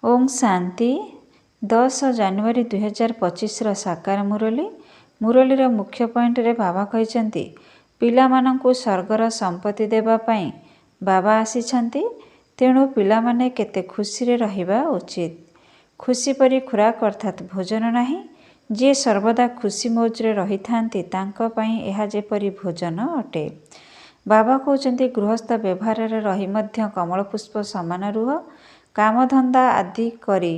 ओम शांति 10 ଜାନୁଆରୀ 2025 ସାକାର ମୁରଲୀର ମୁଖ୍ୟ ପଏଣ୍ଟରେ ବାବା କହିଛନ୍ତି ପିଲାମାନଙ୍କୁ ସ୍ୱର୍ଗର ସମ୍ପତ୍ତି ଦେବା ପାଇଁ ବାବା ଆସିଛନ୍ତି। ତେଣୁ ପିଲାମାନେ କେତେ ଖୁସିରେ ରହିବା ଉଚିତ। ଖୁସି ପରି ଖୋରାକ ଅର୍ଥାତ୍ ଭୋଜନ ନାହିଁ। ଯିଏ ସର୍ବଦା ଖୁସି ମୌଜରେ ରହିଥାନ୍ତି ତାଙ୍କ ପାଇଁ ଏହା ଯେପରି ଭୋଜନ ଅଟେ। ବାବା କହୁଛନ୍ତି ଗୃହସ୍ଥ ବ୍ୟବହାରରେ ରହି ମଧ୍ୟ କମଳ ପୁଷ୍ପ ସମାନ ରୁହ। କାମଧନ୍ଦା ଆଦି କରି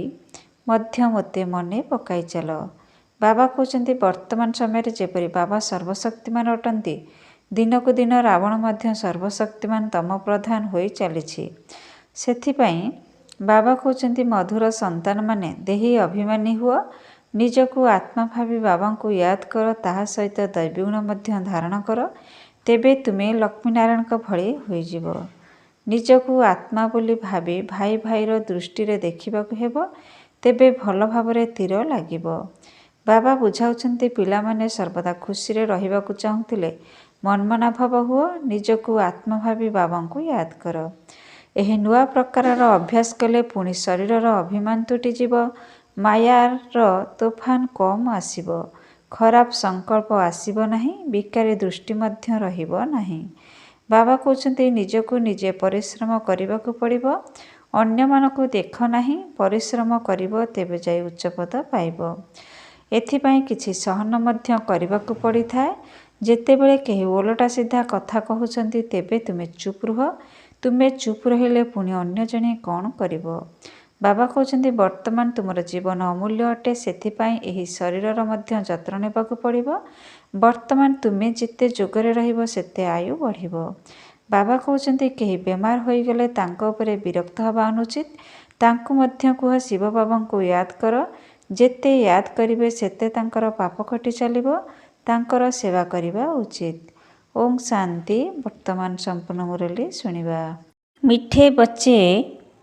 ମଧ୍ୟ ମୋତେ ମନେ ପକାଇ ଚାଲ। ବାବା କହୁଛନ୍ତି ବର୍ତ୍ତମାନ ସମୟରେ ଯେପରି ବାବା ସର୍ବଶକ୍ତିମାନ ଅଟନ୍ତି, ଦିନକୁ ଦିନ ରାବଣ ମଧ୍ୟ ସର୍ବଶକ୍ତିମାନ ତମ ପ୍ରଧାନ ହୋଇ ଚାଲିଛି। ସେଥିପାଇଁ ବାବା କହୁଛନ୍ତି ମଧୁର ସନ୍ତାନମାନେ ଦେହୀ ଅଭିମାନୀ ହୁଅ। ନିଜକୁ ଆତ୍ମା ଭାବି ବାବାଙ୍କୁ ୟାଦ କର, ତାହା ସହିତ ଦୈବୀଗୁଣ ମଧ୍ୟ ଧାରଣ କର। ତେବେ ତୁମେ ଲକ୍ଷ୍ମୀନାରାୟଣଙ୍କ ଭଳି ହୋଇଯିବ। ନିଜକୁ ଆତ୍ମା ବୋଲି ଭାବି ଭାଇ ଭାଇର ଦୃଷ୍ଟିରେ ଦେଖିବାକୁ ହେବ, ତେବେ ଭଲ ଭାବରେ ତୀର ଲାଗିବ। ବାବା ବୁଝାଉଛନ୍ତି ପିଲାମାନେ ସର୍ବଦା ଖୁସିରେ ରହିବାକୁ ଚାହୁଁଥିଲେ ମନ୍ମନା ଭାବ ହୁଅ। ନିଜକୁ ଆତ୍ମା ଭାବି ବାବାଙ୍କୁ ୟାଦ କର। ଏହି ନୂଆ ପ୍ରକାରର ଅଭ୍ୟାସ କଲେ ପୁଣି ଶରୀରର ଅଭିମାନ ତୁଟିଯିବ। ମାୟାର ତୋଫାନ କମ୍ ଆସିବ। ଖରାପ ସଂକଳ୍ପ ଆସିବ ନାହିଁ। ବିକାରୀ ଦୃଷ୍ଟି ମଧ୍ୟ ରହିବ ନାହିଁ। ବାବା କହୁଛନ୍ତି ନିଜକୁ ନିଜେ ପରିଶ୍ରମ କରିବାକୁ ପଡ଼ିବ। ଅନ୍ୟମାନଙ୍କୁ ଦେଖ ନାହିଁ, ପରିଶ୍ରମ କରିବ, ତେବେ ଯାଇ ଉଚ୍ଚପଦ ପାଇବ। ଏଥିପାଇଁ କିଛି ସହନ ମଧ୍ୟ କରିବାକୁ ପଡ଼ିଥାଏ। ଯେତେବେଳେ କେହି ଓଲଟା ସିଧା କଥା କହୁଛନ୍ତି ତେବେ ତୁମେ ଚୁପ୍ ରୁହ। ତୁମେ ଚୁପ୍ ରହିଲେ ପୁଣି ଅନ୍ୟ ଜଣେ କ'ଣ କରିବ? ବାବା କହୁଛନ୍ତି ବର୍ତ୍ତମାନ ତୁମର ଜୀବନ ଅମୂଲ୍ୟ ଅଟେ। ସେଥିପାଇଁ ଏହି ଶରୀରର ମଧ୍ୟ ଯତ୍ନ ନେବାକୁ ପଡ଼ିବ। ବର୍ତ୍ତମାନ ତୁମେ ଯେତେ ଯୋଗରେ ରହିବ ସେତେ ଆୟୁ ବଢ଼ିବ। ବାବା କହୁଛନ୍ତି କେହି ବେମାର ହୋଇଗଲେ ତାଙ୍କ ଉପରେ ବିରକ୍ତ ହେବା ଅନୁଚିତ। ତାଙ୍କୁ ମଧ୍ୟ କୁହ ଶିବ ବାବାଙ୍କୁ ୟାଦ କର। ଯେତେ ୟାଦ କରିବେ ସେତେ ତାଙ୍କର ପାପ କଟି ଚାଲିବ। ତାଙ୍କର ସେବା କରିବା ଉଚିତ। ଓମ୍ ଶାନ୍ତି। ବର୍ତ୍ତମାନ ସମ୍ପୂର୍ଣ୍ଣ ମୁରଲୀ ଶୁଣିବା। ମିଠେ ବଚ୍ଚେ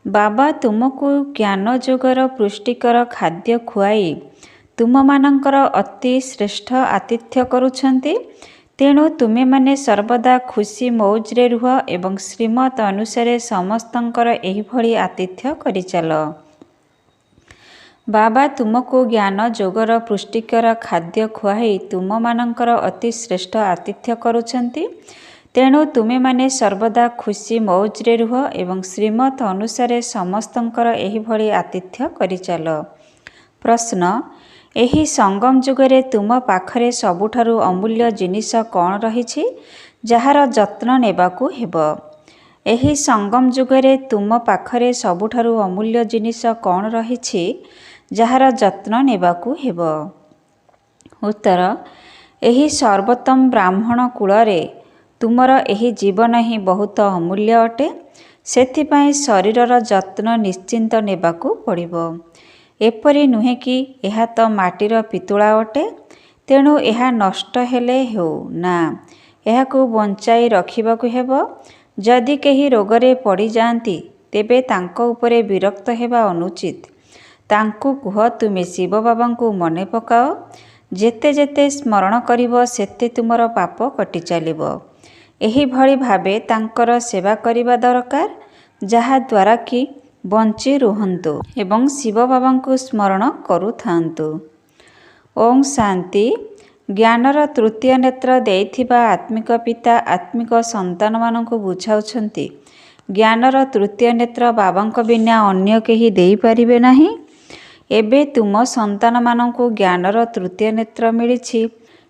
ବାବା ତୁମକୁ ଜ୍ଞାନ ଯୋଗର ପୁଷ୍ଟିକର ଖାଦ୍ୟ ଖୁଆଇ ତୁମମାନଙ୍କର ଅତି ଶ୍ରେଷ୍ଠ ଆତିଥ୍ୟ କରୁଛନ୍ତି। ତେଣୁ ତୁମେମାନେ ସର୍ବଦା ଖୁସି ମୌଜରେ ରୁହ ଏବଂ ଶ୍ରୀମତ ଅନୁସାରେ ସମସ୍ତଙ୍କର ଏହିଭଳି ଆତିଥ୍ୟ କରିଚାଲ। ବାବା ତୁମକୁ ଜ୍ଞାନ ଯୋଗର ପୁଷ୍ଟିକର ଖାଦ୍ୟ ଖୁଆଇ ତୁମମାନଙ୍କର ଅତି ଶ୍ରେଷ୍ଠ ଆତିଥ୍ୟ କରୁଛନ୍ତି। ତେଣୁ ତୁମେମାନେ ସର୍ବଦା ଖୁସି ମୌଜରେ ରୁହ ଏବଂ ଶ୍ରୀମତ ଅନୁସାରେ ସମସ୍ତଙ୍କର ଏହିଭଳି ଆତିଥ୍ୟ କରିଚାଲ। ପ୍ରଶ୍ନ, ଏହି ସଙ୍ଗମ ଯୁଗରେ ତୁମ ପାଖରେ ସବୁଠାରୁ ଅମୂଲ୍ୟ ଜିନିଷ କ'ଣ ରହିଛି ଯାହାର ଯତ୍ନ ନେବାକୁ ହେବ? ଏହି ସଙ୍ଗମ ଯୁଗରେ ତୁମ ପାଖରେ ସବୁଠାରୁ ଅମୂଲ୍ୟ ଜିନିଷ କ'ଣ ରହିଛି ଯାହାର ଯତ୍ନ ନେବାକୁ ହେବ? ଉତ୍ତର, ଏହି ସର୍ବୋତ୍ତମ ବ୍ରାହ୍ମଣ କୁଳରେ ତୁମର ଏହି ଜୀବନ ହିଁ ବହୁତ ଅମୂଲ୍ୟ ଅଟେ। ସେଥିପାଇଁ ଶରୀରର ଯତ୍ନ ନିଶ୍ଚିନ୍ତ ନେବାକୁ ପଡ଼ିବ। ଏପରି ନୁହେଁ କି ଏହା ତ ମାଟିର ପିତୁଳା ଅଟେ, ତେଣୁ ଏହା ନଷ୍ଟ ହେଲେ ହେଉ ନା, ଏହାକୁ ବଞ୍ଚାଇ ରଖିବାକୁ ହେବ। ଯଦି କେହି ରୋଗରେ ପଡ଼ିଯାଆନ୍ତି ତେବେ ତାଙ୍କ ଉପରେ ବିରକ୍ତ ହେବା ଅନୁଚିତ। ତାଙ୍କୁ କୁହ ତୁମେ ଶିବ ବାବାଙ୍କୁ ମନେ ପକାଅ। ଯେତେ ଯେତେ ସ୍ମରଣ କରିବ ସେତେ ତୁମର ପାପ କଟି ଚାଲିବ। ଏହିଭଳି ଭାବେ ତାଙ୍କର ସେବା କରିବା ଦରକାର, ଯାହାଦ୍ୱାରା କି ବଞ୍ଚି ରୁହନ୍ତୁ ଏବଂ ଶିବ ବାବାଙ୍କୁ ସ୍ମରଣ କରୁଥାନ୍ତୁ। ଓମ୍ ଶାନ୍ତି। ଜ୍ଞାନର ତୃତୀୟ ନେତ୍ର ଦେଇଥିବା ଆତ୍ମିକ ପିତା ଆତ୍ମିକ ସନ୍ତାନମାନଙ୍କୁ ବୁଝାଉଛନ୍ତି ଜ୍ଞାନର ତୃତୀୟ ନେତ୍ର ବାବାଙ୍କ ବିନା ଅନ୍ୟ କେହି ଦେଇପାରିବେ ନାହିଁ। ଏବେ ତୁମ ସନ୍ତାନମାନଙ୍କୁ ଜ୍ଞାନର ତୃତୀୟ ନେତ୍ର ମିଳିଛି।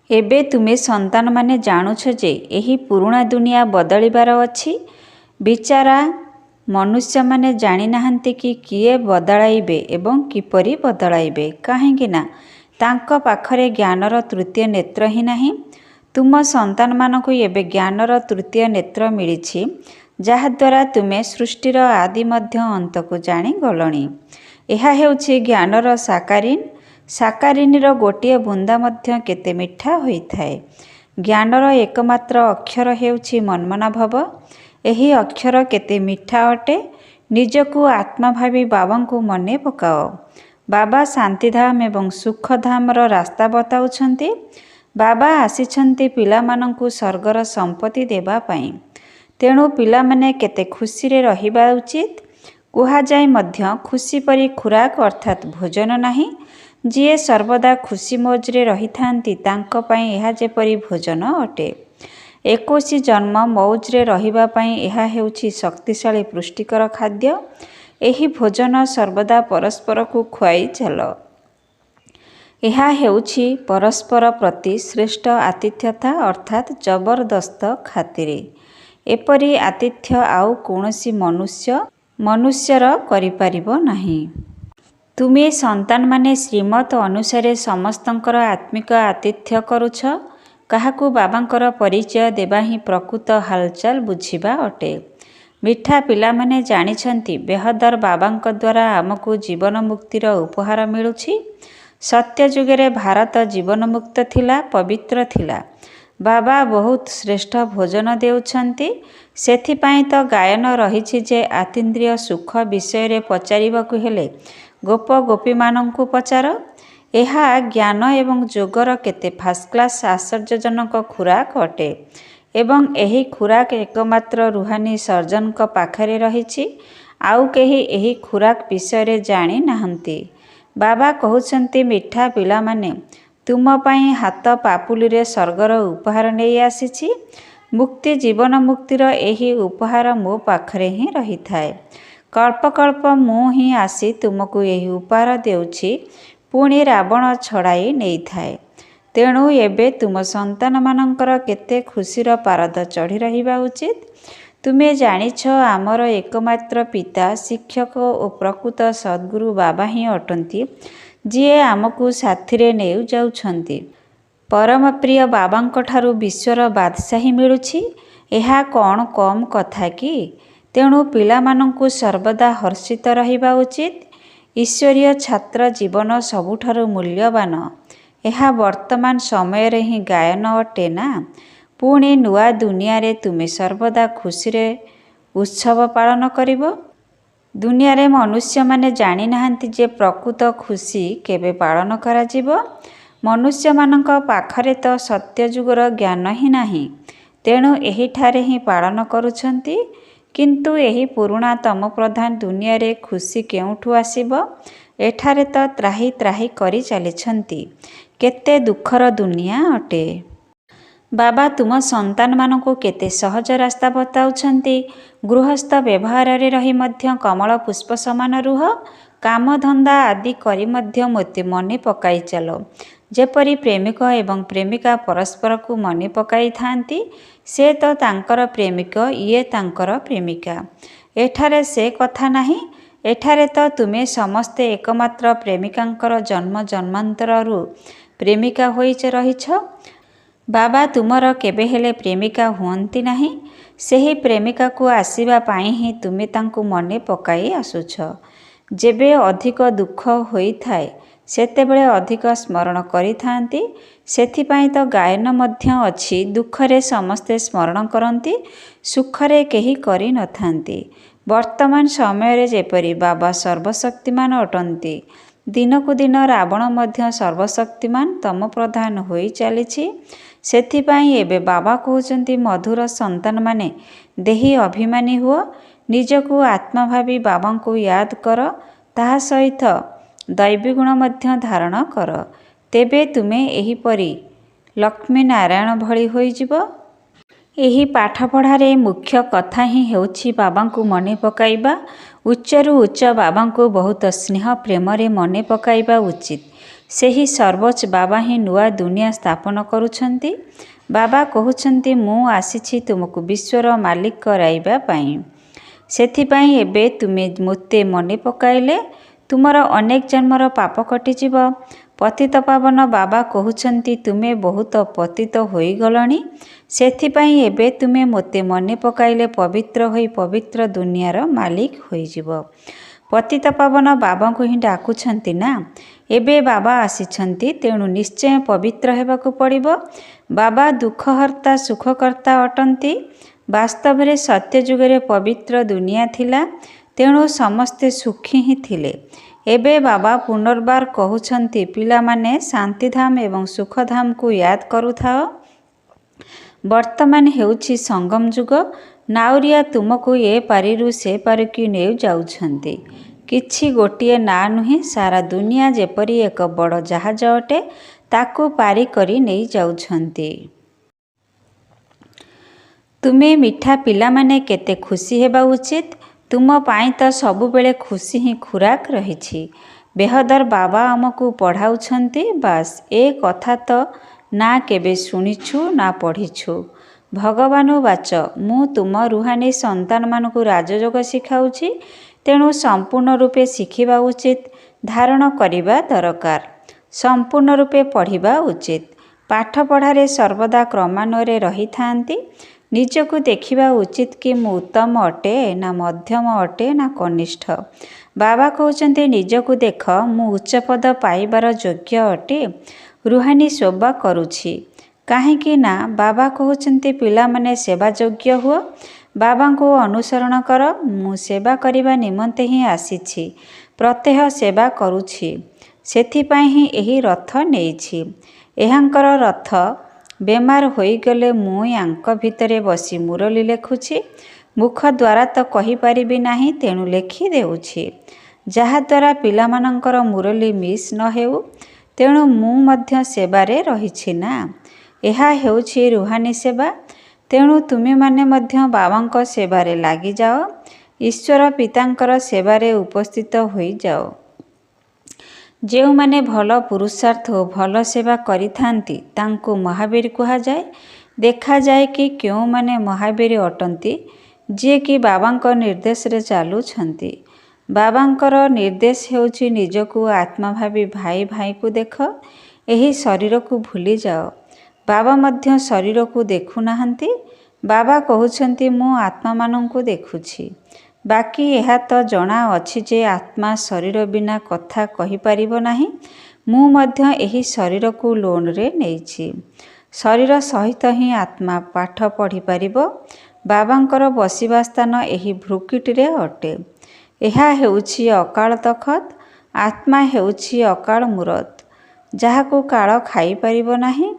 ଏବେ ତୁମେ ସନ୍ତାନମାନେ ଜାଣୁଛ ଯେ ଏହି ପୁରୁଣା ଦୁନିଆ ବଦଳିବାର ଅଛି। ବିଚାରା ମନୁଷ୍ୟମାନେ ଜାଣିନାହାନ୍ତି କି କିଏ ବଦଳାଇବେ ଏବଂ କିପରି ବଦଳାଇବେ। କାହିଁକି ନା ତାଙ୍କ ପାଖରେ ଜ୍ଞାନର ତୃତୀୟ ନେତ୍ର ହିଁ ନାହିଁ। ତୁମ ସନ୍ତାନମାନଙ୍କୁ ଏବେ ଜ୍ଞାନର ତୃତୀୟ ନେତ୍ର ମିଳିଛି, ଯାହାଦ୍ୱାରା ତୁମେ ସୃଷ୍ଟିର ଆଦି ମଧ୍ୟ ଅନ୍ତକୁ ଜାଣିଗଲଣି। ଏହା ହେଉଛି ଜ୍ଞାନର ସାକାରିନ୍। ସାକାରିନର ଗୋଟିଏ ବୁନ୍ଦା ମଧ୍ୟ କେତେ ମିଠା ହୋଇଥାଏ। ଜ୍ଞାନର ଏକମାତ୍ର ଅକ୍ଷର ହେଉଛି ମନ୍ମନା ଭବ। ଏହି ଅକ୍ଷର କେତେ ମିଠା ଅଟେ। ନିଜକୁ ଆତ୍ମା ଭାବି ବାବାଙ୍କୁ ମନେ ପକାଅ। ବାବା ଶାନ୍ତିଧାମ ଏବଂ ସୁଖଧାମର ରାସ୍ତା ବତାଉଛନ୍ତି। ବାବା ଆସିଛନ୍ତି ପିଲାମାନଙ୍କୁ ସ୍ୱର୍ଗର ସମ୍ପତ୍ତି ଦେବା ପାଇଁ। ତେଣୁ ପିଲାମାନେ କେତେ ଖୁସିରେ ରହିବା ଉଚିତ। କୁହାଯାଏ ମଧ୍ୟ ଖୁସି ପରି ଖୁରାକ ଅର୍ଥାତ୍ ଭୋଜନ ନାହିଁ। ଯିଏ ସର୍ବଦା ଖୁସି ମୌଜରେ ରହିଥାନ୍ତି ତାଙ୍କ ପାଇଁ ଏହା ଯେପରି ଭୋଜନ ଅଟେ। 21 ଜନ୍ମ ମୌଜରେ ରହିବା ପାଇଁ ଏହା ହେଉଛି ଶକ୍ତିଶାଳୀ ପୁଷ୍ଟିକର ଖାଦ୍ୟ। ଏହି ଭୋଜନ ସର୍ବଦା ପରସ୍ପରକୁ ଖୁଆଇ ଚାଲ। ଏହା ହେଉଛି ପରସ୍ପର ପ୍ରତି ଶ୍ରେଷ୍ଠ ଆତିଥ୍ୟତା ଅର୍ଥାତ୍ ଜବରଦସ୍ତ ଖାତିରେ। ଏପରି ଆତିଥ୍ୟ ଆଉ କୌଣସି ମନୁଷ୍ୟର କରିପାରିବ ନାହିଁ। ତୁମେ ସନ୍ତାନମାନେ ଶ୍ରୀମତ ଅନୁସାରେ ସମସ୍ତଙ୍କର ଆତ୍ମିକ ଆତିଥ୍ୟ କରୁଛ। କାହାକୁ ବାବାଙ୍କର ପରିଚୟ ଦେବା ହିଁ ପ୍ରକୃତ ହାଲଚାଲ ବୁଝିବା ଅଟେ। ମିଠା ପିଲାମାନେ ଜାଣିଛନ୍ତି ବେହଦର ବାବାଙ୍କ ଦ୍ୱାରା ଆମକୁ ଜୀବନ ମୁକ୍ତିର ଉପହାର ମିଳୁଛି। ସତ୍ୟ ଯୁଗରେ ଭାରତ ଜୀବନମୁକ୍ତ ଥିଲା, ପବିତ୍ର ଥିଲା। ବାବା ବହୁତ ଶ୍ରେଷ୍ଠ ଭୋଜନ ଦେଉଛନ୍ତି। ସେଥିପାଇଁ ତ ଗାୟନ ରହିଛି ଯେ ଆତୀନ୍ଦ୍ରିୟ ସୁଖ ବିଷୟରେ ପଚାରିବାକୁ ହେଲେ ଗୋପ ଗୋପୀମାନଙ୍କୁ ପଚାର। ଏହା ଜ୍ଞାନ ଏବଂ ଯୋଗର କେତେ ଫାଷ୍ଟକ୍ଲାସ୍ ଆଶ୍ଚର୍ଯ୍ୟଜନକ ଖୁରାକ ଅଟେ ଏବଂ ଏହି ଖୁରାକ ଏକମାତ୍ର ରୁହାନୀ ସର୍ଜନଙ୍କ ପାଖରେ ରହିଛି। ଆଉ କେହି ଏହି ଖୁରାକ ବିଷୟରେ ଜାଣି ନାହାନ୍ତି। ବାବା କହୁଛନ୍ତି, ମିଠା ପିଲାମାନେ, ତୁମ ପାଇଁ ହାତ ପାପୁଲିରେ ସ୍ୱର୍ଗର ଉପହାର ନେଇ ଆସିଛି। ମୁକ୍ତି ଜୀବନ ମୁକ୍ତିର ଏହି ଉପହାର ମୋ ପାଖରେ ହିଁ ରହିଥାଏ। କଳ୍ପ କଳ୍ପ ମୁଁ ହିଁ ଆସି ତୁମକୁ ଏହି ଉପହାର ଦେଉଛି, ପୁଣି ରାବଣ ଛଡ଼ାଇ ନେଇଥାଏ। ତେଣୁ ଏବେ ତୁମ ସନ୍ତାନମାନଙ୍କର କେତେ ଖୁସିର ପାରଦ ଚଢ଼ି ରହିବା ଉଚିତ। ତୁମେ ଜାଣିଛ ଆମର ଏକମାତ୍ର ପିତା, ଶିକ୍ଷକ ଓ ପ୍ରକୃତ ସଦ୍ଗୁରୁ ବାବା ହିଁ ଅଟନ୍ତି, ଯିଏ ଆମକୁ ସାଥିରେ ନେଇଯାଉଛନ୍ତି। ପରମ ପ୍ରିୟ ବାବାଙ୍କଠାରୁ ବିଶ୍ୱର ବାଦଶାହୀ ମିଳୁଛି। ଏହା କ'ଣ କମ୍ କଥା କି? ତେଣୁ ପିଲାମାନଙ୍କୁ ସର୍ବଦା ହର୍ଷିତ ରହିବା ଉଚିତ। ଈଶ୍ୱରୀୟ ଛାତ୍ର ଜୀବନ ସବୁଠାରୁ ମୂଲ୍ୟବାନ। ଏହା ବର୍ତ୍ତମାନ ସମୟରେ ହିଁ ଗାୟନ ଅଟେ ନା? ପୁଣି ନୂଆ ଦୁନିଆରେ ତୁମେ ସର୍ବଦା ଖୁସିରେ ଉତ୍ସବ ପାଳନ କରିବ। ଦୁନିଆରେ ମନୁଷ୍ୟମାନେ ଜାଣିନାହାନ୍ତି ଯେ ପ୍ରକୃତ ଖୁସି କେବେ ପାଳନ କରାଯିବ। ମନୁଷ୍ୟମାନଙ୍କ ପାଖରେ ତ ସତ୍ୟଯୁଗର ଜ୍ଞାନ ହିଁ ନାହିଁ। ତେଣୁ ଏହିଠାରେ ହିଁ ପାଳନ କରୁଛନ୍ତି। କିନ୍ତୁ ଏହି ପୁରୁଣା ତମପ୍ରଧାନ ଦୁନିଆରେ ଖୁସି କେଉଁଠୁ ଆସିବ? ଏଠାରେ ତ ତ୍ରାହି ତ୍ରାହି କରି ଚାଲିଛନ୍ତି। କେତେ ଦୁଃଖର ଦୁନିଆ ଅଟେ। ବାବା ତୁମ ସନ୍ତାନମାନଙ୍କୁ କେତେ ସହଜ ରାସ୍ତା ବତାଉଛନ୍ତି। ଗୃହସ୍ଥ ବ୍ୟବହାରରେ ରହି ମଧ୍ୟ କମଳ ପୁଷ୍ପ ସମାନ ରୁହ। କାମଧନ୍ଦା ଆଦି କରି ମଧ୍ୟ ମୋତେ ମନେ ପକାଇ ଚାଲ। ଯେପରି ପ୍ରେମିକ ଏବଂ ପ୍ରେମିକା ପରସ୍ପରକୁ ମନେ ପକାଇଥାନ୍ତି। ସେ ତ ତାଙ୍କର ପ୍ରେମିକ, ଇଏ ତାଙ୍କର ପ୍ରେମିକା। ଏଠାରେ ସେ କଥା ନାହିଁ। ଏଠାରେ ତ ତୁମେ ସମସ୍ତେ ଏକମାତ୍ର ପ୍ରେମିକାଙ୍କର ଜନ୍ମ ଜନ୍ମାନ୍ତରରୁ ପ୍ରେମିକା ହୋଇ ରହିଛ। ବାବା ତୁମର କେବେ ହେଲେ ପ୍ରେମିକା ହୁଅନ୍ତି ନାହିଁ। ସେହି ପ୍ରେମିକାକୁ ଆସିବା ପାଇଁ ହିଁ ତୁମେ ତାଙ୍କୁ ମନେ ପକାଇ ଆସୁଛ। ଯେବେ ଅଧିକ ଦୁଃଖ ହୋଇଥାଏ ସେତେବେଳେ ଅଧିକ ସ୍ମରଣ କରିଥାନ୍ତି। ସେଥିପାଇଁ ତ ଗାୟନ ମଧ୍ୟ ଅଛି, ଦୁଃଖରେ ସମସ୍ତେ ସ୍ମରଣ କରନ୍ତି, ସୁଖରେ କେହି କରିନଥାନ୍ତି। ବର୍ତ୍ତମାନ ସମୟରେ ଯେପରି ବାବା ସର୍ବଶକ୍ତିମାନ ଅଟନ୍ତି, ଦିନକୁ ଦିନ ରାବଣ ମଧ୍ୟ ସର୍ବଶକ୍ତିମାନ ତମପ୍ରଧାନ ହୋଇ ଚାଲିଛି। ସେଥିପାଇଁ ଏବେ ବାବା କହୁଛନ୍ତି, ମଧୁର ସନ୍ତାନମାନେ, ଦେହୀ ଅଭିମାନୀ ହୁଅ। ନିଜକୁ ଆତ୍ମା ଭାବି ବାବାଙ୍କୁ ୟାଦ କର। ତାହା ସହିତ ଦୈବୀଗୁଣ ମଧ୍ୟ ଧାରଣ କର। ତେବେ ତୁମେ ଏହିପରି ଲକ୍ଷ୍ମୀ ନାରାୟଣ ଭଳି ହୋଇଯିବ। ଏହି ପାଠପଢ଼ାରେ ମୁଖ୍ୟ କଥା ହିଁ ହେଉଛି ବାବାଙ୍କୁ ମନେ ପକାଇବା। ଉଚ୍ଚରୁ ଉଚ୍ଚ ବାବାଙ୍କୁ ବହୁତ ସ୍ନେହ ପ୍ରେମରେ ମନେ ପକାଇବା ଉଚିତ। ସେହି ସର୍ବୋଚ୍ଚ ବାବା ହିଁ ନୂଆ ଦୁନିଆ ସ୍ଥାପନ କରୁଛନ୍ତି। ବାବା କହୁଛନ୍ତି, ମୁଁ ଆସିଛି ତୁମକୁ ବିଶ୍ୱର ମାଲିକ କରାଇବା ପାଇଁ। ସେଥିପାଇଁ ଏବେ ତୁମେ ମୋତେ ମନେ ପକାଇଲେ ତୁମର ଅନେକ ଜନ୍ମର ପାପ କଟିଯିବ। ପତିତପାବନ ବାବା କହୁଛନ୍ତି, ତୁମେ ବହୁତ ପତିତ ହୋଇଗଲଣି। ସେଥିପାଇଁ ଏବେ ତୁମେ ମୋତେ ମନେ ପକାଇଲେ ପବିତ୍ର ହୋଇ ପବିତ୍ର ଦୁନିଆର ମାଲିକ ହୋଇଯିବ। ପତିତପାବନ ବାବାଙ୍କୁ ହିଁ ଡାକୁଛନ୍ତି ନା? ଏବେ ବାବା ଆସିଛନ୍ତି, ତେଣୁ ନିଶ୍ଚୟ ପବିତ୍ର ହେବାକୁ ପଡ଼ିବ। ବାବା ଦୁଃଖହର୍ତ୍ତା ସୁଖକର୍ତ୍ତା ଅଟନ୍ତି। ବାସ୍ତବରେ ସତ୍ୟ ଯୁଗରେ ପବିତ୍ର ଦୁନିଆ ଥିଲା, ତେଣୁ ସମସ୍ତେ ସୁଖୀ ହିଁ ଥିଲେ। ଏବେ ବାବା ପୁନର୍ବାର କହୁଛନ୍ତି, ପିଲାମାନେ ଶାନ୍ତିଧାମ ଏବଂ ସୁଖଧାମକୁ ୟାଦ କରୁଥାଅ। ବର୍ତ୍ତମାନ ହେଉଛି ସଙ୍ଗମ ଯୁଗ। ନାଉରିଆ ତୁମକୁ ଏ ପାରିରୁ ସେ ପାରିକୁ ନେଇ ଯାଉଛନ୍ତି। କିଛି ଗୋଟିଏ ନାଁ ନୁହେଁ, ସାରା ଦୁନିଆ ଯେପରି ଏକ ବଡ଼ ଜାହାଜ ଅଟେ, ତାକୁ ପାରି କରି ନେଇ ଯାଉଛନ୍ତି। ତୁମେ ମିଠା ପିଲାମାନେ କେତେ ଖୁସି ହେବା ଉଚିତ। ତୁମ ପାଇଁ ତ ସବୁବେଳେ ଖୁସି ହିଁ ଖୁରାକ ରହିଛି। ବେହଦର ବାବା ଆମକୁ ପଢ଼ାଉଛନ୍ତି, ବାସ୍ ଏ କଥା ତ ନା କେବେ ଶୁଣିଛୁ ନା ପଢ଼ିଛୁ। ଭଗବାନୁବାଚ ମୁଁ ତୁମ ରୁହାନୀ ସନ୍ତାନମାନଙ୍କୁ ରାଜଯୋଗ ଶିଖାଉଛି, ତେଣୁ ସମ୍ପୂର୍ଣ୍ଣ ରୂପେ ଶିଖିବା ଉଚିତ, ଧାରଣ କରିବା ଦରକାର, ସମ୍ପୂର୍ଣ୍ଣ ରୂପେ ପଢ଼ିବା ଉଚିତ। ପାଠପଢ଼ାରେ ସର୍ବଦା କ୍ରମାନ୍ୱୟରେ ରହିଥାନ୍ତି। ନିଜକୁ ଦେଖିବା ଉଚିତ କି ମୁଁ ଉତ୍ତମ ଅଟେ ନା ମଧ୍ୟମ ଅଟେ ନା କନିଷ୍ଠ। ବାବା କହୁଛନ୍ତି ନିଜକୁ ଦେଖ, ମୁଁ ଉଚ୍ଚପଦ ପାଇବାର ଯୋଗ୍ୟ ଅଟେ। ରୁହାନୀ ସେବା କରୁଛି କାହିଁକି ନା ବାବା କହୁଛନ୍ତି ପିଲାମାନେ ସେବା ଯୋଗ୍ୟ ହୁଅ, ବାବାଙ୍କୁ ଅନୁସରଣ କର। ମୁଁ ସେବା କରିବା ନିମନ୍ତେ ହିଁ ଆସିଛି, ପ୍ରତ୍ୟହ ସେବା କରୁଛି, ସେଥିପାଇଁ ହିଁ ଏହି ରଥ ନେଇଛି। ଏହାଙ୍କର ରଥ ବେମାର ହୋଇଗଲେ ମୁଁ ୟାଙ୍କ ଭିତରେ ବସି ମୁରଲୀ ଲେଖୁଛି। ମୁଖ ଦ୍ୱାରା ତ କହିପାରିବି ନାହିଁ, ତେଣୁ ଲେଖି ଦେଉଛି, ଯାହାଦ୍ୱାରା ପିଲାମାନଙ୍କର ମୁରଲୀ ମିସ୍ ନ ହେଉ। ତେଣୁ ମୁଁ ମଧ୍ୟ ସେବାରେ ରହିଛି ନା, ଏହା ହେଉଛି ରୁହାନୀ ସେବା। ତେଣୁ ତୁମେମାନେ ମଧ୍ୟ ବାବାଙ୍କ ସେବାରେ ଲାଗିଯାଅ, ଈଶ୍ୱର ପିତାଙ୍କର ସେବାରେ ଉପସ୍ଥିତ ହୋଇଯାଅ। ଯେଉଁମାନେ ଭଲ ପୁରୁଷାର୍ଥ ଓ ଭଲ ସେବା କରିଥାନ୍ତି ତାଙ୍କୁ ମହାବୀର କୁହାଯାଏ। ଦେଖାଯାଏ କି କେଉଁମାନେ ମହାବୀର ଅଟନ୍ତି, ଯିଏକି ବାବାଙ୍କ ନିର୍ଦ୍ଦେଶରେ ଚାଲୁଛନ୍ତି। ବାବାଙ୍କର ନିର୍ଦ୍ଦେଶ ହେଉଛି ନିଜକୁ ଆତ୍ମା ଭାବି ଭାଇ ଭାଇକୁ ଦେଖ, ଏହି ଶରୀରକୁ ଭୁଲିଯାଅ। ବାବା ମଧ୍ୟ ଶରୀରକୁ ଦେଖୁନାହାନ୍ତି। ବାବା କହୁଛନ୍ତି ମୁଁ ଆତ୍ମାମାନଙ୍କୁ ଦେଖୁଛି। ବାକି ଏହା ତ ଜଣାଅଛି ଯେ ଆତ୍ମା ଶରୀର ବିନା କଥା କହିପାରିବ ନାହିଁ। ମୁଁ ମଧ୍ୟ ଏହି ଶରୀରକୁ ଲୋନରେ ନେଇଛି। ଶରୀର ସହିତ ହିଁ ଆତ୍ମା ପାଠ ପଢ଼ିପାରିବ। ବାବାଙ୍କର ବସିବା ସ୍ଥାନ ଏହି ଭୃକୁଟିରେ ଅଟେ। ଏହା ହେଉଛି ଅକାଳ ତଖତ। ଆତ୍ମା ହେଉଛି ଅକାଳ ମୂରତ, ଯାହାକୁ କାଳ ଖାଇପାରିବ ନାହିଁ।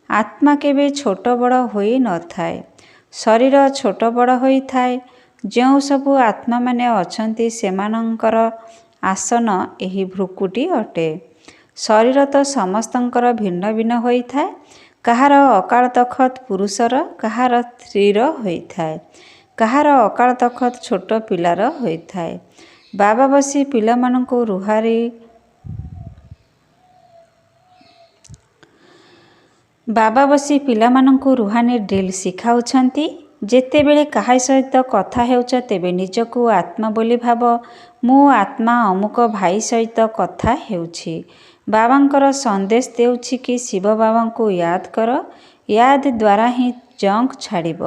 ଆତ୍ମା କେବେ ଛୋଟ ବଡ଼ ହୋଇନଥାଏ, ଶରୀର ଛୋଟ ବଡ଼ ହୋଇଥାଏ। ଯେଉଁ ସବୁ ଆତ୍ମାମାନେ ଅଛନ୍ତି ସେମାନଙ୍କର ଆସନ ଏହି ଭୃକୁଟି ଅଟେ। ଶରୀର ତ ସମସ୍ତଙ୍କର ଭିନ୍ନ ଭିନ୍ନ ହୋଇଥାଏ। କାହାର ଅକାଳ ତଖତ ପୁରୁଷର, କାହାର ସ୍ତ୍ରୀର ହୋଇଥାଏ, କାହାର ଅକାଳ ତଖତ ଛୋଟ ପିଲାର ହୋଇଥାଏ। ବାବା ବସି ପିଲାମାନଙ୍କୁ ରୁହାନୀ ଡ୍ରିଲ୍ ଶିଖାଉଛନ୍ତି। ଯେତେବେଳେ କାହା ସହିତ କଥା ହେଉଛ ତେବେ ନିଜକୁ ଆତ୍ମା ବୋଲି ଭାବ। ମୁଁ ଆତ୍ମା ଅମୁକ ଭାଇ ସହିତ କଥା ହେଉଛି। ବାବାଙ୍କର ସନ୍ଦେଶ ଦେଉଛି କି ଶିବ ବାବାଙ୍କୁ ୟାଦ କର। ୟାଦ ଦ୍ୱାରା ହିଁ ଜଙ୍କ ଛାଡ଼ିବ।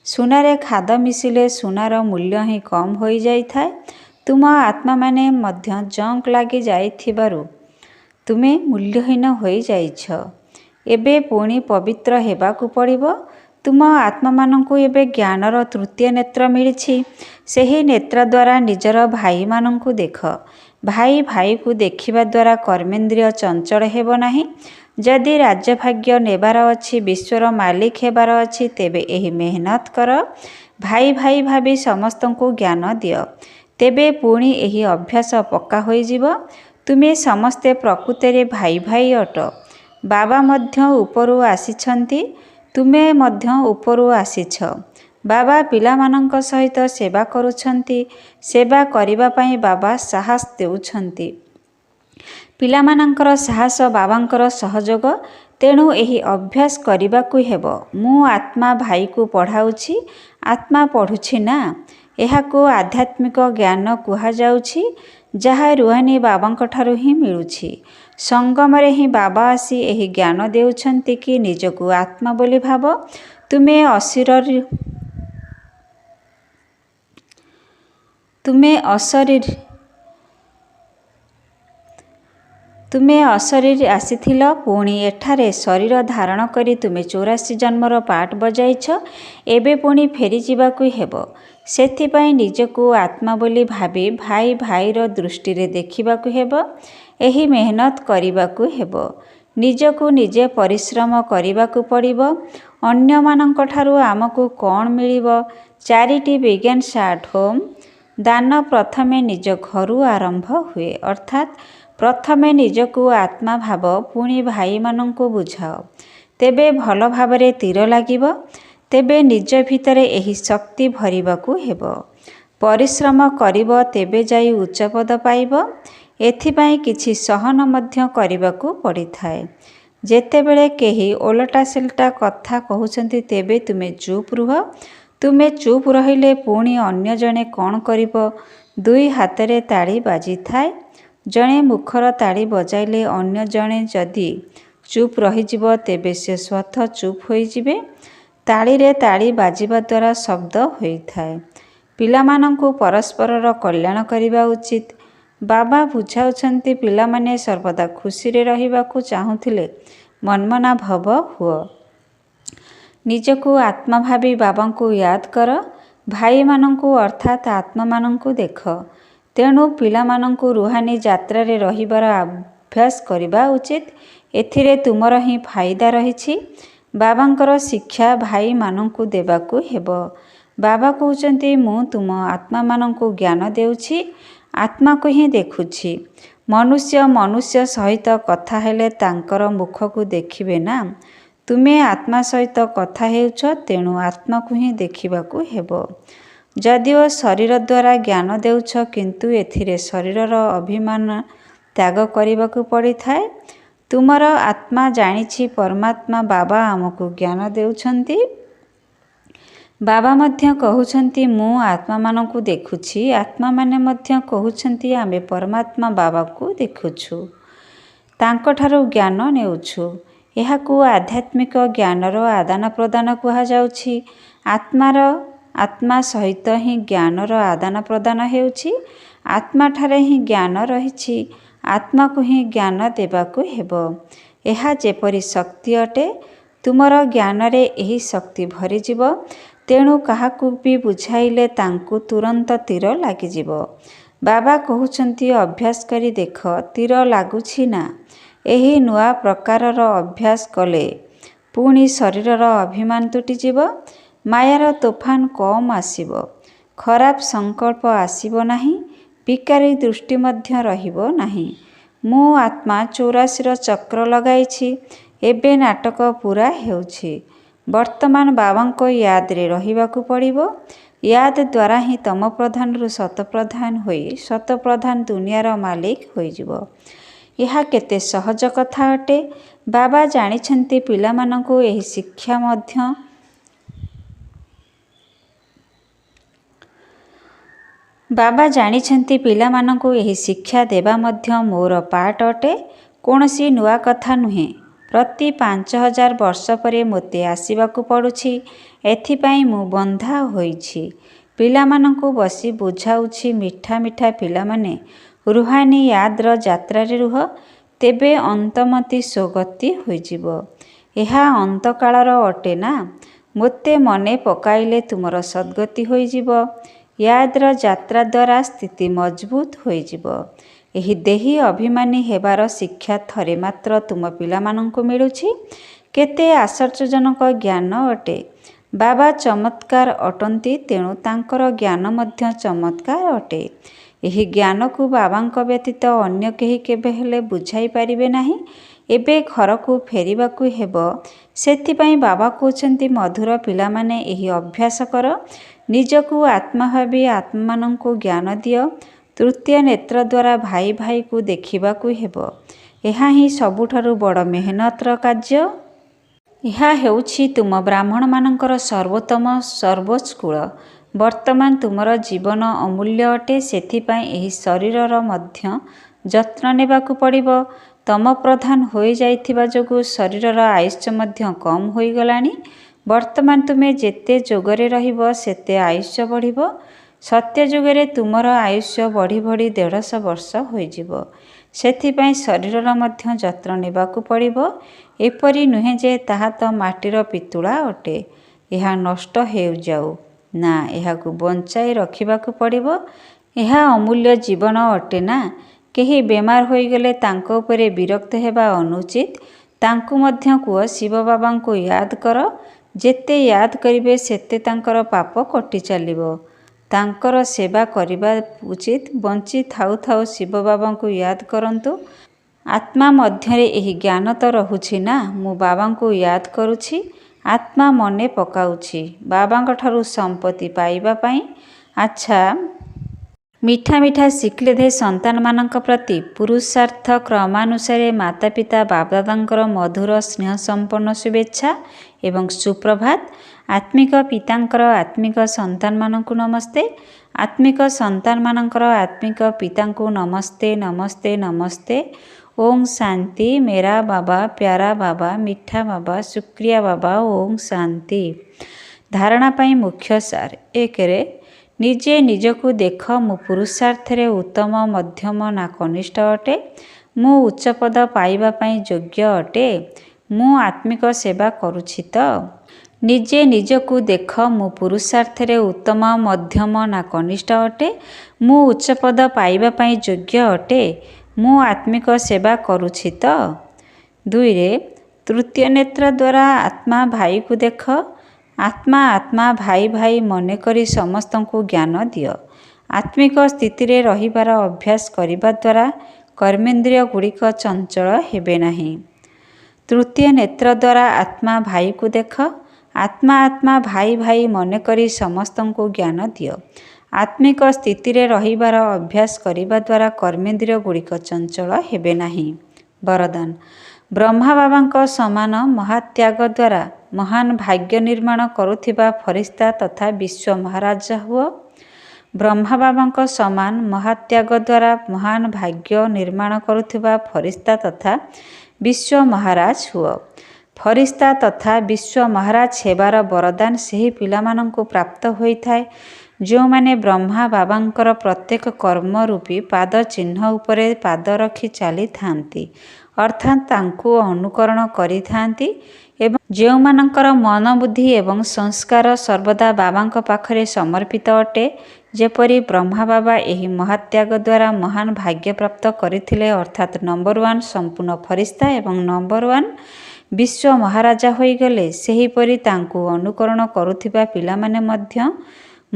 ସୁନାରେ ଖାଦ ମିଶିଲେ ସୁନାର ମୂଲ୍ୟ ହିଁ କମ୍ ହୋଇଯାଇଥାଏ। ତୁମ ଆତ୍ମାମାନେ ମଧ୍ୟ ଜଙ୍କ ଲାଗି ଯାଇଥିବାରୁ ତୁମେ ମୂଲ୍ୟହୀନ ହୋଇଯାଇଛ। ଏବେ ପୁଣି ପବିତ୍ର ହେବାକୁ ପଡ଼ିବ। ତୁମ ଆତ୍ମାମାନଙ୍କୁ ଏବେ ଜ୍ଞାନର ତୃତୀୟ ନେତ୍ର ମିଳିଛି। ସେହି ନେତ୍ର ଦ୍ୱାରା ନିଜର ଭାଇମାନଙ୍କୁ ଦେଖ। ଭାଇ ଭାଇକୁ ଦେଖିବା ଦ୍ୱାରା କର୍ମେନ୍ଦ୍ରିୟ ଚଞ୍ଚଳ ହେବ ନାହିଁ। ଯଦି ରାଜ୍ୟଭାଗ୍ୟ ନେବାର ଅଛି, ବିଶ୍ୱର ମାଲିକ ହେବାର ଅଛି, ତେବେ ଏହି ମେହନତ କର। ଭାଇ ଭାଇ ଭାବି ସମସ୍ତଙ୍କୁ ଜ୍ଞାନ ଦିଅ। ତେବେ ପୁଣି ଏହି ଅଭ୍ୟାସ ପକ୍କା ହୋଇଯିବ। ତୁମେ ସମସ୍ତେ ପ୍ରକୃତରେ ଭାଇ ଭାଇ ଅଟ। ବାବା ମଧ୍ୟ ଉପରୁ ଆସିଛନ୍ତି, ତୁମେ ମଧ୍ୟ ଉପରୁ ଆସିଛ। ବାବା ପିଲାମାନଙ୍କ ସହିତ ସେବା କରୁଛନ୍ତି। ସେବା କରିବା ପାଇଁ ବାବା ସାହସ ଦେଉଛନ୍ତି। ପିଲାମାନଙ୍କର ସାହସ ବାବାଙ୍କର ସହଯୋଗ। ତେଣୁ ଏହି ଅଭ୍ୟାସ କରିବାକୁ ହେବ। ମୁଁ ଆତ୍ମା ଭାଇକୁ ପଢ଼ାଉଛି, ଆତ୍ମା ପଢ଼ୁଛି ନା। ଏହାକୁ ଆଧ୍ୟାତ୍ମିକ ଜ୍ଞାନ କୁହାଯାଉଛି, ଯାହା ରୁହାନୀ ବାବାଙ୍କଠାରୁ ହିଁ ମିଳୁଛି। ସଙ୍ଗମରେ ହିଁ ବାବା ଆସି ଏହି ଜ୍ଞାନ ଦେଉଛନ୍ତି କି ନିଜକୁ ଆତ୍ମା ବୋଲି ଭାବ। ତୁମେ ଅଶରୀର ଆସିଥିଲ, ପୁଣି ଏଠାରେ ଶରୀର ଧାରଣ କରି ତୁମେ 84 ଜନ୍ମର ପାର୍ଟ ବଜାଇଛ। ଏବେ ପୁଣି ଫେରିଯିବାକୁ ହେବ। ସେଥିପାଇଁ ନିଜକୁ ଆତ୍ମା ବୋଲି ଭାବି ଭାଇ ଭାଇର ଦୃଷ୍ଟିରେ ଦେଖିବାକୁ ହେବ। ଏହି ମେହନତ କରିବାକୁ ହେବ। ନିଜକୁ ନିଜେ ପରିଶ୍ରମ କରିବାକୁ ପଡ଼ିବ। ଅନ୍ୟମାନଙ୍କଠାରୁ ଆମକୁ କ'ଣ ମିଳିବ ଚାରିଟି ବିଗିନ୍ସ ଆଟ୍ ହୋମ୍। ଦାନ ପ୍ରଥମେ ନିଜ ଘରୁ ଆରମ୍ଭ ହୁଏ, ଅର୍ଥାତ୍ ପ୍ରଥମେ ନିଜକୁ ଆତ୍ମା ଭାବ, ପୁଣି ଭାଇମାନଙ୍କୁ ବୁଝାଅ, ତେବେ ଭଲ ଭାବରେ ତୀର ଲାଗିବ। ତେବେ ନିଜ ଭିତରେ ଏହି ଶକ୍ତି ଭରିବାକୁ ହେବ। ପରିଶ୍ରମ କରିବ, ତେବେ ଯାଇ ଉଚ୍ଚପଦ ପାଇବ। ଏଥିପାଇଁ କିଛି ସହନ ମଧ୍ୟ କରିବାକୁ ପଡ଼ିଥାଏ। ଯେତେବେଳେ କେହି ଓଲଟାସିଲଟା କଥା କହୁଛନ୍ତି, ତେବେ ତୁମେ ଚୁପ୍ ରୁହ। ତୁମେ ଚୁପ୍ ରହିଲେ ପୁଣି ଅନ୍ୟ ଜଣେ କ'ଣ କରିବ? ଦୁଇ ହାତରେ ତାଳି ବାଜିଥାଏ। ଜଣେ ମୁଖର ତାଳି ବଜାଇଲେ ଅନ୍ୟ ଜଣେ ଯଦି ଚୁପ୍ ରହିଯିବ, ତେବେ ସେ ସ୍ୱତଃ ଚୁପ୍ ହୋଇଯିବେ। ତାଳିରେ ତାଳି ବାଜିବା ଦ୍ୱାରା ଶବ୍ଦ ହୋଇଥାଏ। ପିଲାମାନଙ୍କୁ ପରସ୍ପରର କଲ୍ୟାଣ କରିବା ଉଚିତ। ବାବା ବୁଝାଉଛନ୍ତି, ପିଲାମାନେ ସର୍ବଦା ଖୁସିରେ ରହିବାକୁ ଚାହୁଁଥିଲେ ମନ୍ମନା ଭବ ହୁଅ। ନିଜକୁ ଆତ୍ମା ଭାବି ବାବାଙ୍କୁ ୟାଦ କର। ଭାଇମାନଙ୍କୁ ଅର୍ଥାତ୍ ଆତ୍ମାମାନଙ୍କୁ ଦେଖ। ତେଣୁ ପିଲାମାନଙ୍କୁ ରୁହାନୀ ଯାତ୍ରାରେ ରହିବାର ଅଭ୍ୟାସ କରିବା ଉଚିତ। ଏଥିରେ ତୁମର ହିଁ ଫାଇଦା ରହିଛି। ବାବାଙ୍କର ଶିକ୍ଷା ଭାଇମାନଙ୍କୁ ଦେବାକୁ ହେବ। ବାବା କହୁଛନ୍ତି, ମୁଁ ତୁମ ଆତ୍ମାମାନଙ୍କୁ ଜ୍ଞାନ ଦେଉଛି, ଆତ୍ମାକୁ ହିଁ ଦେଖୁଛି। ମନୁଷ୍ୟ ସହିତ କଥା ହେଲେ ତାଙ୍କର ମୁଖକୁ ଦେଖିବେ ନା। ତୁମେ ଆତ୍ମା ସହିତ କଥା ହେଉଛ, ତେଣୁ ଆତ୍ମାକୁ ହିଁ ଦେଖିବାକୁ ହେବ। ଯଦିଓ ଶରୀର ଦ୍ୱାରା ଜ୍ଞାନ ଦେଉଛ, କିନ୍ତୁ ଏଥିରେ ଶରୀରର ଅଭିମାନ ତ୍ୟାଗ କରିବାକୁ ପଡ଼ିଥାଏ। ତୁମର ଆତ୍ମା ଜାଣିଛି ପରମାତ୍ମା ବାବା ଆମକୁ ଜ୍ଞାନ ଦେଉଛନ୍ତି। ବାବା ମଧ୍ୟ କହୁଛନ୍ତି, ମୁଁ ଆତ୍ମାମାନଙ୍କୁ ଦେଖୁଛି। ଆତ୍ମାମାନେ ମଧ୍ୟ କହୁଛନ୍ତି, ଆମେ ପରମାତ୍ମା ବାବାଙ୍କୁ ଦେଖୁଛୁ, ତାଙ୍କଠାରୁ ଜ୍ଞାନ ନେଉଛୁ। ଏହାକୁ ଆଧ୍ୟାତ୍ମିକ ଜ୍ଞାନର ଆଦାନ ପ୍ରଦାନ କୁହାଯାଉଛି। ଆତ୍ମା ସହିତ ହିଁ ଜ୍ଞାନର ଆଦାନ ପ୍ରଦାନ ହେଉଛି। ଆତ୍ମାଠାରେ ହିଁ ଜ୍ଞାନ ରହିଛି। ଆତ୍ମାକୁ ହିଁ ଜ୍ଞାନ ଦେବାକୁ ହେବ। ଏହା ଯେପରି ଶକ୍ତି ଅଟେ, ତୁମର ଜ୍ଞାନରେ ଏହି ଶକ୍ତି ଭରିଯିବ। ତେଣୁ କାହାକୁ ବି ବୁଝାଇଲେ ତାଙ୍କୁ ତୁରନ୍ତ ତୀର ଲାଗିଯିବ। ବାବା କହୁଛନ୍ତି, ଅଭ୍ୟାସ କରି ଦେଖ, ତୀର ଲାଗୁଛି ନା। ଏହି ନୂଆ ପ୍ରକାରର ଅଭ୍ୟାସ କଲେ ପୁଣି ଶରୀରର ଅଭିମାନ ତୁଟିଯିବ। ମାୟାର ତୋଫାନ କମ୍ ଆସିବ। ଖରାପ ସଂକଳ୍ପ ଆସିବ ନାହିଁ। ବିକାରୀ ଦୃଷ୍ଟି ମଧ୍ୟ ରହିବ ନାହିଁ। ମୁଁ ଆତ୍ମା 84ର ଚକ୍ର ଲଗାଇଛି। ଏବେ ନାଟକ ପୂରା ହେଉଛି। ବର୍ତ୍ତମାନ ବାବାଙ୍କ ୟାଦରେ ରହିବାକୁ ପଡ଼ିବ। ୟାଦ ଦ୍ୱାରା ହିଁ ତମ ପ୍ରଧାନରୁ ଶତପ୍ରଧାନ ହୋଇ ଶତପ୍ରଧାନ ଦୁନିଆର ମାଲିକ ହୋଇଯିବ। ଏହା କେତେ ସହଜ କଥା ଅଟେ। ବାବା ଜାଣିଛନ୍ତି ପିଲାମାନଙ୍କୁ ଏହି ଶିକ୍ଷା ଦେବା ମଧ୍ୟ ମୋର ପାର୍ଟ ଅଟେ। କୌଣସି ନୂଆ କଥା ନୁହେଁ। ପ୍ରତି 5000 ବର୍ଷ ପରେ ମୋତେ ଆସିବାକୁ ପଡ଼ୁଛି। ଏଥିପାଇଁ ମୁଁ ବନ୍ଧା ହୋଇଛି। ପିଲାମାନଙ୍କୁ ବସି ବୁଝାଉଛି, ମିଠା ମିଠା ପିଲାମାନେ, ରୁହାନୀ ୟାଦର ଯାତ୍ରାରେ ରୁହ, ତେବେ ଅନ୍ତମତି ସ୍ୱଗତି ହୋଇଯିବ। ଏହା ଅନ୍ତକାଳର ଅଟେ ନା। ମୋତେ ମନେ ପକାଇଲେ ତୁମର ସଦ୍ଗତି ହୋଇଯିବ। ୟାଦର ଯାତ୍ରା ଦ୍ୱାରା ସ୍ଥିତି ମଜବୁତ ହୋଇଯିବ। ଏହି ଦେହୀ ଅଭିମାନୀ ହେବାର ଶିକ୍ଷା ଥରେ ମାତ୍ର ତୁମ ପିଲାମାନଙ୍କୁ ମିଳୁଛି। କେତେ ଆଶ୍ଚର୍ଯ୍ୟଜନକ ଜ୍ଞାନ ଅଟେ। ବାବା ଚମତ୍କାର ଅଟନ୍ତି, ତେଣୁ ତାଙ୍କର ଜ୍ଞାନ ମଧ୍ୟ ଚମତ୍କାର ଅଟେ। ଏହି ଜ୍ଞାନକୁ ବାବାଙ୍କ ବ୍ୟତୀତ ଅନ୍ୟ କେହି କେବେ ହେଲେ ବୁଝାଇ ପାରିବେ ନାହିଁ। ଏବେ ଘରକୁ ଫେରିବାକୁ ହେବ। ସେଥିପାଇଁ ବାବା କହୁଛନ୍ତି, ମଧୁର ପିଲାମାନେ, ଏହି ଅଭ୍ୟାସ କର। ନିଜକୁ ଆତ୍ମା ଭାବି ଆତ୍ମାମାନଙ୍କୁ ଜ୍ଞାନ ଦିଅ। ତୃତୀୟ ନେତ୍ର ଦ୍ୱାରା ଭାଇ ଭାଇକୁ ଦେଖିବାକୁ ହେବ। ଏହା ହିଁ ସବୁଠାରୁ ବଡ଼ ମେହନତର କାର୍ଯ୍ୟ। ଏହା ହେଉଛି ତୁମ ବ୍ରାହ୍ମଣମାନଙ୍କର ସର୍ବୋତ୍ତମ ସର୍ବୋଚ୍ଚ କୂଳ। ବର୍ତ୍ତମାନ ତୁମର ଜୀବନ ଅମୂଲ୍ୟ ଅଟେ। ସେଥିପାଇଁ ଏହି ଶରୀରର ମଧ୍ୟ ଯତ୍ନ ନେବାକୁ ପଡ଼ିବ। ତମ ପ୍ରଧାନ ହୋଇଯାଇଥିବା ଯୋଗୁଁ ଶରୀରର ଆୟୁଷ୍ୟ ମଧ୍ୟ କମ୍ ହୋଇଗଲାଣି। ବର୍ତ୍ତମାନ ତୁମେ ଯେତେ ଯୋଗରେ ରହିବ, ସେତେ ଆୟୁଷ୍ୟ ବଢ଼ିବ। ସତ୍ୟ ଯୁଗରେ ତୁମର ଆୟୁଷ୍ୟ ବଢ଼ି ବଢ଼ି 150 ବର୍ଷ ହୋଇଯିବ। ସେଥିପାଇଁ ଶରୀରର ମଧ୍ୟ ଯତ୍ନ ନେବାକୁ ପଡ଼ିବ। ଏପରି ନୁହେଁ ଯେ ତାହା ତ ମାଟିର ପିତୁଳା ଅଟେ, ଏହା ନଷ୍ଟ ହୋଇଯାଉ। ନା, ଏହାକୁ ବଞ୍ଚାଇ ରଖିବାକୁ ପଡ଼ିବ। ଏହା ଅମୂଲ୍ୟ ଜୀବନ ଅଟେ ନା। କେହି ବେମାର ହୋଇଗଲେ ତାଙ୍କ ଉପରେ ବିରକ୍ତ ହେବା ଅନୁଚିତ। ତାଙ୍କୁ ମଧ୍ୟ କୁହ, ଶିବ ବାବାଙ୍କୁ ୟାଦ କର। ଯେତେ ୟାଦ କରିବେ ସେତେ ତାଙ୍କର ପାପ କଟି ଚାଲିବ। ତାଙ୍କର ସେବା କରିବା ଉଚିତ। ବଞ୍ଚି ଥାଉ ଥାଉ ଶିବ ବାବାଙ୍କୁ ୟାଦ କରନ୍ତୁ। ଆତ୍ମା ମଧ୍ୟରେ ଏହି ଜ୍ଞାନ ତ ରହୁଛି ନା, ମୁଁ ବାବାଙ୍କୁ ୟାଦ କରୁଛି, ଆତ୍ମା ମନେ ପକାଉଛି ବାବାଙ୍କ ଠାରୁ ସମ୍ପତ୍ତି ପାଇବା ପାଇଁ। ଆଚ୍ଛା, ମିଠା ମିଠା ଶିଖିଲେ ସନ୍ତାନମାନଙ୍କ ପ୍ରତି ପୁରୁଷାର୍ଥ କ୍ରମାନୁସାରେ ମାତା ପିତା ବାପଦାଦାଙ୍କର ମଧୁର ସ୍ନେହ ସମ୍ପନ୍ନ ଶୁଭେଚ୍ଛା ଏବଂ ସୁପ୍ରଭାତ। ଆତ୍ମିକ ପିତାଙ୍କର ଆତ୍ମିକ ସନ୍ତାନମାନଙ୍କୁ ନମସ୍ତେ। ଆତ୍ମିକ ସନ୍ତାନମାନଙ୍କର ଆତ୍ମିକ ପିତାଙ୍କୁ ନମସ୍ତେ ନମସ୍ତେ ନମସ୍ତେ। ଓଂ ଶାନ୍ତି। ମେରା ବାବା, ପ୍ୟାରା ବାବା, ମିଠା ବାବା, ଶୁକ୍ରିୟା ବାବା। ଓଂ ଶାନ୍ତି। ଧାରଣା ପାଇଁ ମୁଖ୍ୟ ସାର। 1ରେ ନିଜେ ନିଜକୁ ଦେଖ, ମୁଁ ପୁରୁଷାର୍ଥରେ ଉତ୍ତମ, ମଧ୍ୟମ ନା କନିଷ୍ଠ ଅଟେ? ମୁଁ ଉଚ୍ଚପଦ ପାଇବା ପାଇଁ ଯୋଗ୍ୟ ଅଟେ? ମୁଁ ଆତ୍ମିକ ସେବା କରୁଛି ତ? ନିଜେ ନିଜକୁ ଦେଖ, ମୁଁ ପୁରୁଷାର୍ଥରେ ଉତ୍ତମ, ମଧ୍ୟମ ନା କନିଷ୍ଠ ଅଟେ? ମୁଁ ଉଚ୍ଚପଦ ପାଇବା ପାଇଁ ଯୋଗ୍ୟ ଅଟେ? ମୁଁ ଆତ୍ମିକ ସେବା କରୁଛି ତ? 2ରେ ତୃତୀୟ ନେତ୍ର ଦ୍ୱାରା ଆତ୍ମା ଭାଇକୁ ଦେଖ। ଆତ୍ମା ଆତ୍ମା ଭାଇ ଭାଇ ମନେକରି ସମସ୍ତଙ୍କୁ ଜ୍ଞାନ ଦିଅ। ଆତ୍ମିକ ସ୍ଥିତିରେ ରହିବାର ଅଭ୍ୟାସ କରିବା ଦ୍ୱାରା କର୍ମେନ୍ଦ୍ରିୟ ଗୁଡ଼ିକ ଚଞ୍ଚଳ ହେବେ ନାହିଁ। ତୃତୀୟ ନେତ୍ର ଦ୍ୱାରା ଆତ୍ମା ଭାଇକୁ ଦେଖ। ଆତ୍ମା ଆତ୍ମା ଭାଇ ଭାଇ ମନେକରି ସମସ୍ତଙ୍କୁ ଜ୍ଞାନ ଦିଅ। ଆତ୍ମିକ ସ୍ଥିତିରେ ରହିବାର ଅଭ୍ୟାସ କରିବା ଦ୍ୱାରା କର୍ମେନ୍ଦ୍ରିୟ ଗୁଡ଼ିକ ଚଞ୍ଚଳ ହେବେ ନାହିଁ। ବରଦାନ। ବ୍ରହ୍ମା ବାବାଙ୍କ ସମାନ ମହାତ୍ୟାଗ ଦ୍ୱାରା ମହାନ ଭାଗ୍ୟ ନିର୍ମାଣ କରୁଥିବା ଫରିସ୍ତା ତଥା ବିଶ୍ୱ ମହାରାଜା ହୁଅ। ବ୍ରହ୍ମା ବାବାଙ୍କ ସମାନ ମହାତ୍ୟାଗ ଦ୍ୱାରା ମହାନ ଭାଗ୍ୟ ନିର୍ମାଣ କରୁଥିବା ଫରିସ୍ତା ତଥା ବିଶ୍ୱ ମହାରାଜ ହୁଅ। ଫରିସ୍ତା ତଥା ବିଶ୍ୱ ମହାରାଜ ହେବାର ବରଦାନ ସେହି ପିଲାମାନଙ୍କୁ ପ୍ରାପ୍ତ ହୋଇଥାଏ ଯେଉଁମାନେ ବ୍ରହ୍ମା ବାବାଙ୍କର ପ୍ରତ୍ୟେକ କର୍ମ ରୂପୀ ପାଦ ଚିହ୍ନ ଉପରେ ପାଦ ରଖି ଚାଲିଥାନ୍ତି, ଅର୍ଥାତ୍ ତାଙ୍କୁ ଅନୁକରଣ କରିଥାନ୍ତି ଏବଂ ଯେଉଁମାନଙ୍କର ମନ, ବୁଦ୍ଧି ଏବଂ ସଂସ୍କାର ସର୍ବଦା ବାବାଙ୍କ ପାଖରେ ସମର୍ପିତ ଅଟେ। ଯେପରି ବ୍ରହ୍ମା ବାବା ଏହି ମହାତ୍ୟାଗ ଦ୍ୱାରା ମହାନ ଭାଗ୍ୟ ପ୍ରାପ୍ତ କରିଥିଲେ, ଅର୍ଥାତ୍ ନମ୍ବର 1 ସମ୍ପୂର୍ଣ୍ଣ ଫରିସ୍ତା ଏବଂ ନମ୍ବର 1 ବିଶ୍ୱ ମହାରାଜା ହୋଇଗଲେ, ସେହିପରି ତାଙ୍କୁ ଅନୁକରଣ କରୁଥିବା ପିଲାମାନେ ମଧ୍ୟ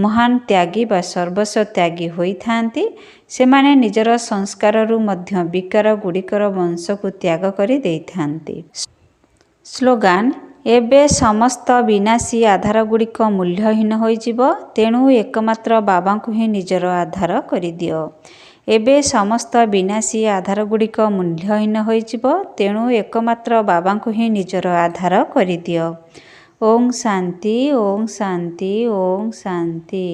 ମହାନ ତ୍ୟାଗୀ ବା ସର୍ବସ୍ୱ ତ୍ୟାଗୀ ହୋଇଥାନ୍ତି। ସେମାନେ ନିଜର ସଂସ୍କାରରୁ ମଧ୍ୟ ବିକାର ଗୁଡ଼ିକର ବଂଶକୁ ତ୍ୟାଗ କରି ଦେଇଥାନ୍ତି। ସ୍ଲୋଗାନ। ଏବେ ସମସ୍ତ ବିନାଶୀ ଆଧାର ଗୁଡ଼ିକ ମୂଲ୍ୟହୀନ ହୋଇଯିବ, ତେଣୁ ଏକମାତ୍ର ବାବାଙ୍କୁ ହିଁ ନିଜର ଆଧାର କରିଦିଅ। ଏବେ ସମସ୍ତ ବିନାଶୀ ଆଧାର ଗୁଡ଼ିକ ମୂଲ୍ୟହୀନ ହୋଇଯିବ, ତେଣୁ ଏକମାତ୍ର ବାବାଙ୍କୁ ହିଁ ନିଜର ଆଧାର କରିଦିଅ। ଓଂ ଶାନ୍ତି। ଓଂ ଶାନ୍ତି। ଓଂ ଶାନ୍ତି।